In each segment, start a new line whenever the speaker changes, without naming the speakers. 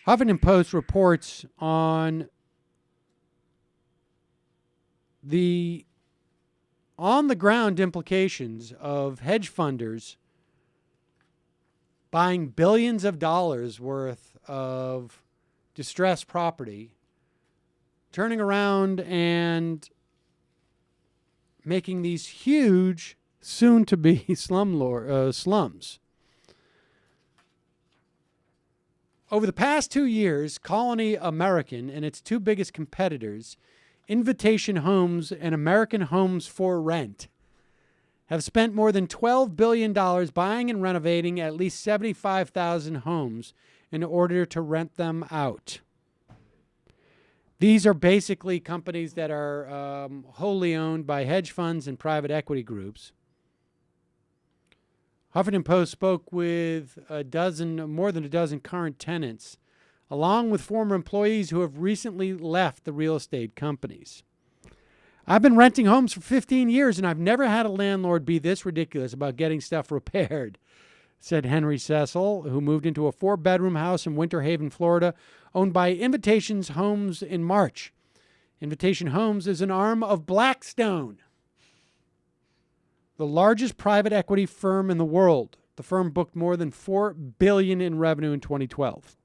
Huffington Post reports on the on-the-ground implications of hedge funders buying billions of dollars worth of distressed property, turning around and making these huge, soon-to-be slums. Over the past 2 years, Colony American and its two biggest competitors, Invitation Homes and American Homes for Rent, have spent more than $12 billion buying and renovating at least 75,000 homes in order to rent them out. These are basically companies that are wholly owned by hedge funds and private equity groups. Huffington Post spoke with more than a dozen current tenants, along with former employees who have recently left the real estate companies. I've been renting homes for 15 years, and I've never had a landlord be this ridiculous about getting stuff repaired, said Henry Cecil, who moved into a 4-bedroom house in Winter Haven, Florida, owned by Invitations Homes in March. Invitation Homes is an arm of Blackstone, the largest private equity firm in the world. The firm booked more than $4 billion in revenue in 2012.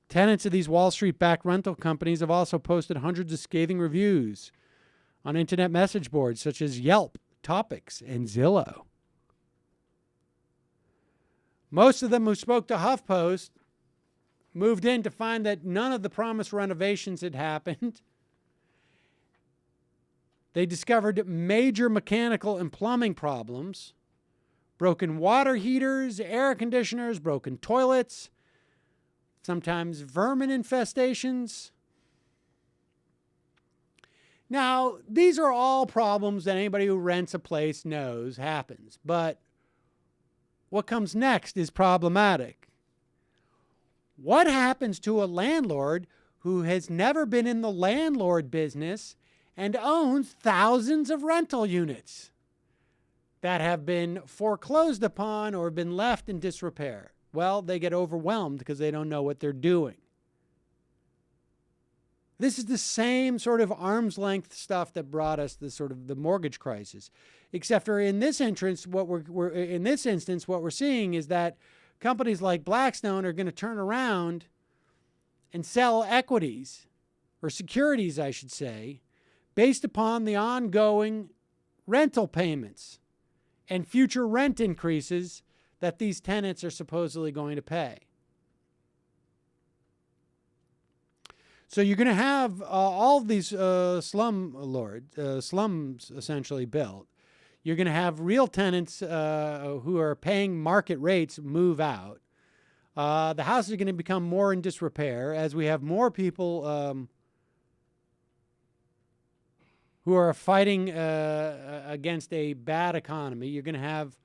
Tenants of these Wall Street-backed rental companies have also posted hundreds of scathing reviews on internet message boards such as Yelp, Topics, and Zillow. Most of them who spoke to HuffPost moved in to find that none of the promised renovations had happened. They discovered major mechanical and plumbing problems, broken water heaters, air conditioners, broken toilets, sometimes vermin infestations. Now, these are all problems that anybody who rents a place knows happens, but what comes next is problematic. What happens to a landlord who has never been in the landlord business and owns thousands of rental units that have been foreclosed upon or been left in disrepair? Well, they get overwhelmed because they don't know what they're doing. This is the same sort of arm's length stuff that brought us the mortgage crisis, except for in this instance, what we're seeing is that companies like Blackstone are going to turn around and sell equities, or securities, I should say, based upon the ongoing rental payments and future rent increases that these tenants are supposedly going to pay. So you're going to have all of these slums essentially built. You're going to have real tenants who are paying market rates move out. The houses are going to become more in disrepair as we have more people who are fighting against a bad economy. You're going to have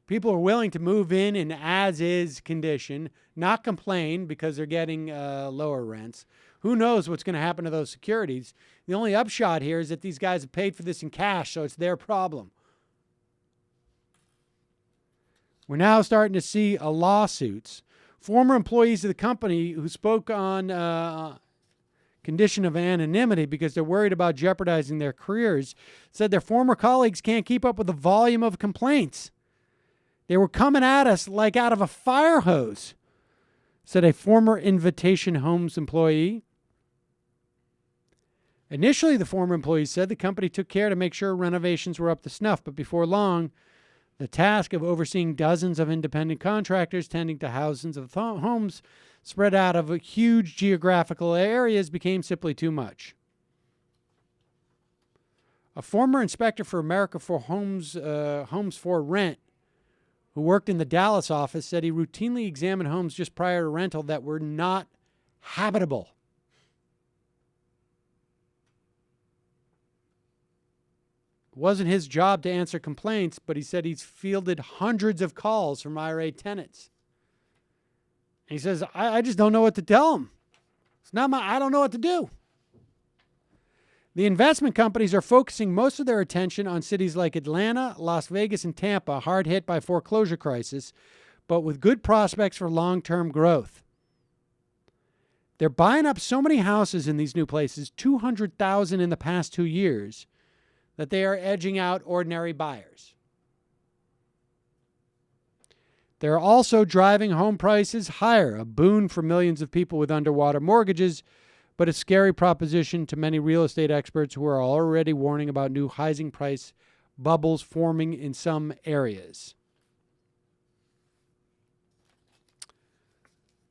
people who are willing to move in as-is condition, not complain because they're getting lower rents. Who knows what's going to happen to those securities? The only upshot here is that these guys have paid for this in cash, so it's their problem. We're now starting to see lawsuits. Former employees of the company who spoke on condition of anonymity because they're worried about jeopardizing their careers said their former colleagues can't keep up with the volume of complaints. They were coming at us like out of a fire hose, said a former Invitation Homes employee. Initially, the former employee said the company took care to make sure renovations were up to snuff, but before long, the task of overseeing dozens of independent contractors tending to thousands of homes spread out of huge geographical areas became simply too much. A former inspector for America for Homes for Rent, who worked in the Dallas office, said he routinely examined homes just prior to rental that were not habitable. It wasn't his job to answer complaints, but he said he's fielded hundreds of calls from irate tenants. And he says, I just don't know what to tell them. I don't know what to do. The investment companies are focusing most of their attention on cities like Atlanta, Las Vegas, and Tampa, hard hit by foreclosure crisis, but with good prospects for long-term growth. They're buying up so many houses in these new places, 200,000 in the past 2 years, that they are edging out ordinary buyers. They're also driving home prices higher, a boon for millions of people with underwater mortgages, but a scary proposition to many real estate experts who are already warning about new housing price bubbles forming in some areas.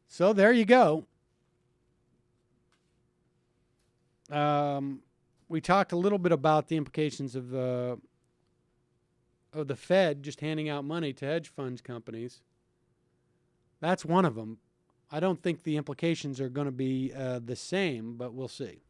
So there you go. We talked a little bit about the implications of the Fed just handing out money to hedge funds companies. That's one of them. I don't think the implications are going to be the same, but we'll see.